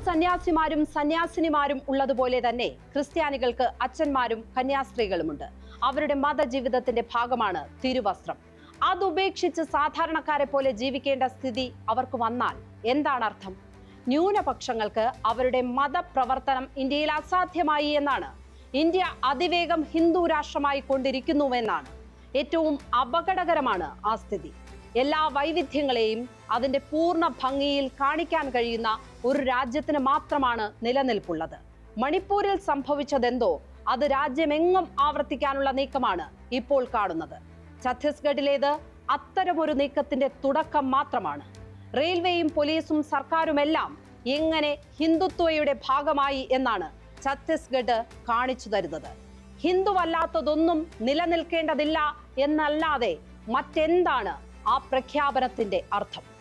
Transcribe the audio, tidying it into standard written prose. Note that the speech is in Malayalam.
സന്യാസിമാരും സന്യാസിനിമാരും ഉള്ളതുപോലെ തന്നെ ക്രിസ്ത്യാനികൾക്ക് അച്ഛന്മാരും കന്യാസ്ത്രീകളുമുണ്ട്. അവരുടെ മതജീവിതത്തിന്റെ ഭാഗമാണ് തിരുവസ്ത്രം. അതുപേക്ഷിച്ച് സാധാരണക്കാരെ പോലെ ജീവിക്കേണ്ട സ്ഥിതി അവർക്ക് വന്നാൽ എന്താണ് അർത്ഥം? ന്യൂനപക്ഷങ്ങൾക്ക് അവരുടെ മതപ്രവർത്തനം ഇന്ത്യയിൽ അസാധ്യമായി എന്നാണ്. ഇന്ത്യ അതിവേഗം ഹിന്ദു രാഷ്ട്രമായി കൊണ്ടിരിക്കുന്നുവെന്നാണ്. ഏറ്റവും അപകടകരമാണ് ആ സ്ഥിതി. എല്ലാ വൈവിധ്യങ്ങളെയും അതിന്റെ പൂർണ്ണ ഭംഗിയിൽ കാണിക്കാൻ കഴിയുന്ന ഒരു രാജ്യത്തിന് മാത്രമാണ് നിലനിൽപ്പുള്ളത്. മണിപ്പൂരിൽ സംഭവിച്ചതെന്തോ അത് രാജ്യമെങ്ങും ആവർത്തിക്കാനുള്ള നീക്കമാണ് ഇപ്പോൾ കാണുന്നത്. ഛത്തീസ്ഗഡിലേത് അത്തരമൊരു നീക്കത്തിന്റെ തുടക്കം മാത്രമാണ്. റെയിൽവേയും പോലീസും സർക്കാരുമെല്ലാം എങ്ങനെ ഹിന്ദുത്വയുടെ ഭാഗമായി എന്നാണ് ഛത്തീസ്ഗഡ് കാണിച്ചു തരുന്നത്. ഹിന്ദുവല്ലാത്തതൊന്നും നിലനിൽക്കേണ്ടതില്ല എന്നല്ലാതെ മറ്റെന്താണ് ആ പ്രഖ്യാപനത്തിന്റെ അർത്ഥം?